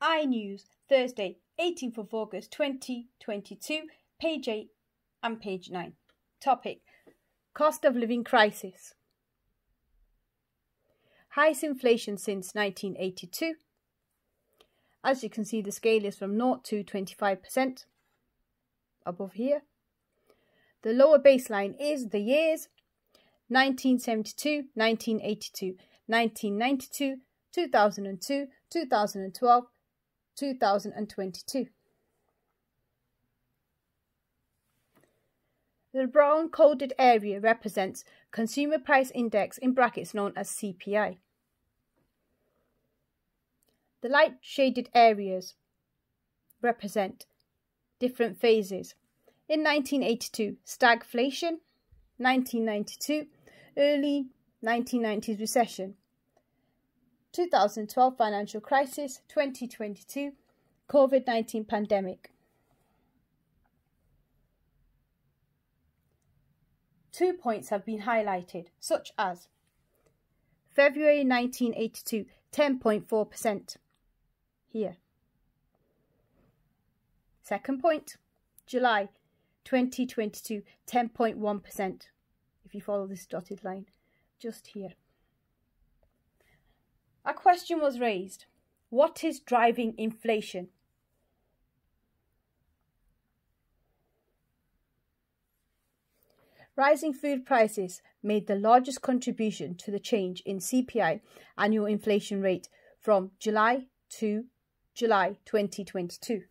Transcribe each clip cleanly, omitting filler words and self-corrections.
iNews, Thursday, 18th of August 2022, page 8 and page 9. Topic: Cost of living crisis. Highest inflation since 1982. As you can see, the scale is from 0 to 25% above here. The lower baseline is the years 1972, 1982, 1992, 2002, 2012, 2022. The brown coded area represents Consumer Price Index in brackets known as CPI. The light shaded areas represent different phases. In 1982, stagflation, 1992, early 1990s recession, 2012 financial crisis, 2022 COVID-19 pandemic. 2 points have been highlighted, such as February 1982, 10.4%. Here. Second point, July 2022, 10.1%. If you follow this dotted line, just here. A question was raised: what is driving inflation? Rising food prices made the largest contribution to the change in CPI annual inflation rate from July to July 2022.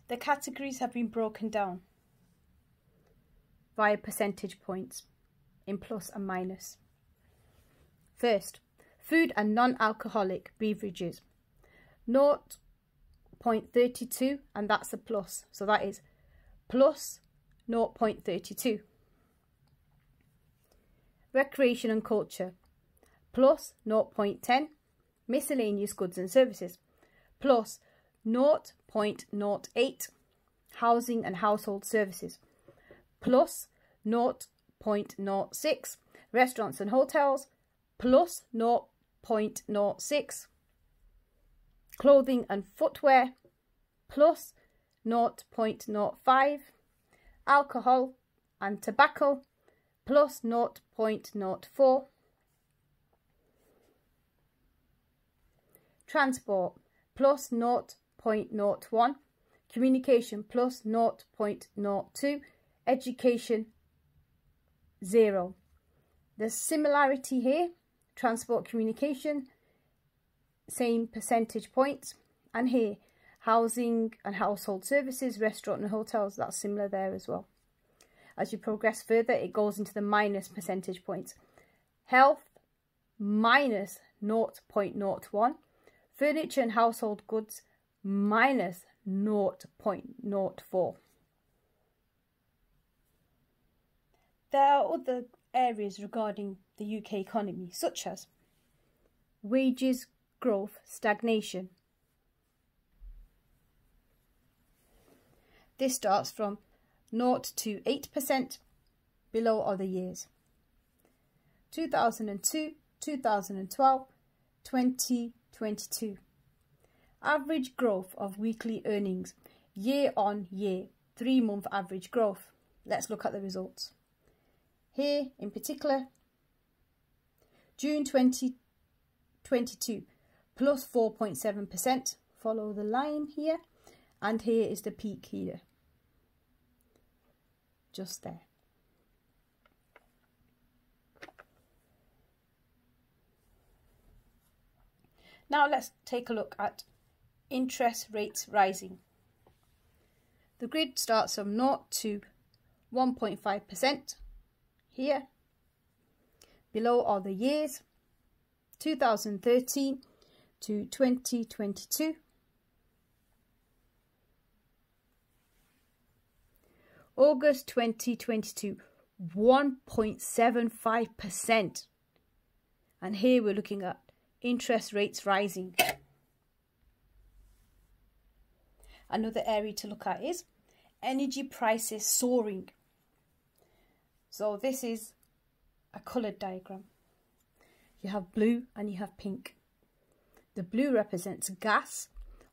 The categories have been broken down via percentage points in plus and minus. First, food and non-alcoholic beverages, 0.32, and that's a plus, so that is plus 0.32. Recreation and culture, plus 0.10. Miscellaneous goods and services, plus 0.08. Housing and household services, plus 0.06. Restaurants and hotels, plus 0.06. Clothing and footwear, plus 0.05. Alcohol and tobacco, plus 0.04. Transport, plus 0.01. Communication, plus 0.02. Education, 0. The similarity here, transport, communication, same percentage points, and here housing and household services, restaurant and hotels, that's similar there as well. As you progress further, it goes into the minus percentage points. Health, minus 0.01. Furniture and household goods, minus 0.04. There are other areas regarding the UK economy, such as wages growth stagnation. This starts from 0 to 8%, below are the years 2002, 2012, 2022. Average growth of weekly earnings, year on year, 3-month average growth. Let's look at the results. Here in particular, June 2022, plus 4.7%. Follow the line here, and here is the peak here. Just there. Now let's take a look at interest rates rising. The grid starts from 0 to 1.5% here. Below are the years 2013 to 2022. August 2022, 1.75%. And here we're looking at interest rates rising. Another area to look at is energy prices soaring. So this is a coloured diagram. You have blue and you have pink. The blue represents gas,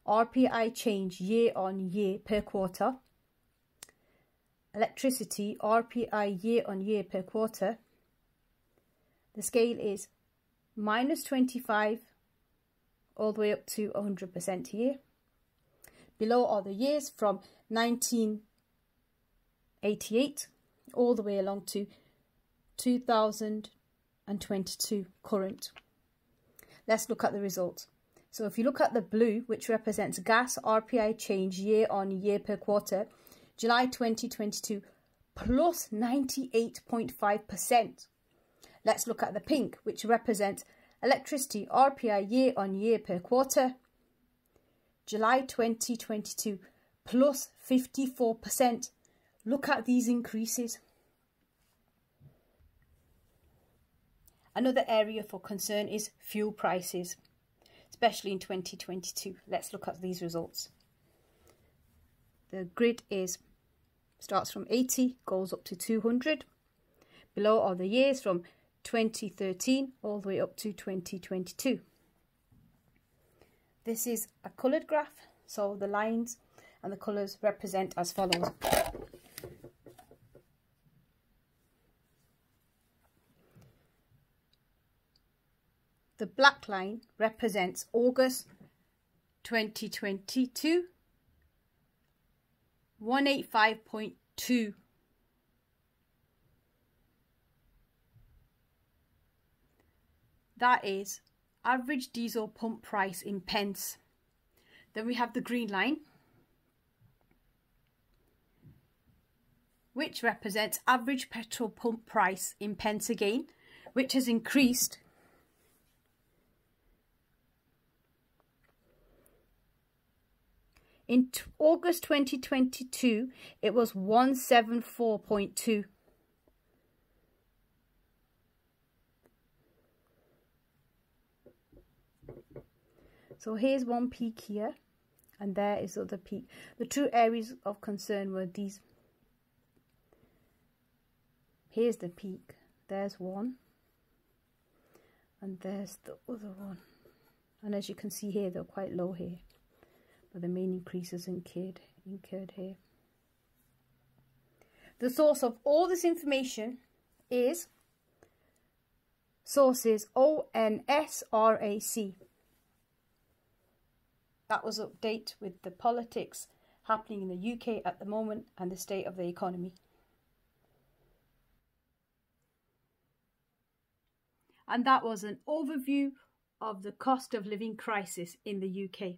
RPI change year on year per quarter. Electricity, RPI year on year per quarter. The scale is -25 all the way up to 100% a year. Below are the years from 1988 all the way along to 2022 current. Let's look at the results. So if you look at the blue, which represents gas RPI change year on year per quarter, July 2022 plus 98.5%. Let's look at the pink, which represents electricity RPI year on year per quarter, July 2022 plus 54%. Look at these increases. Another area for concern is fuel prices, especially in 2022. Let's look at these results. The grid starts from 80, goes up to 200. Below are the years from 2013 all the way up to 2022. This is a coloured graph, so the lines and the colours represent as follows. The black line represents August 2022, 185.2. That is average diesel pump price in pence. Then we have the green line, which represents average petrol pump price in pence again, which has increased in August 2022. It was 174.2. So here's one peak here, and there is the other peak. The two areas of concern were these. Here's the peak, there's one, and there's the other one. And as you can see here, they're quite low here, but the main increase is incurred here. The source of all this information is sources ONSRAC. That was update with the politics happening in the UK at the moment and the state of the economy. And that was an overview of the cost of living crisis in the UK.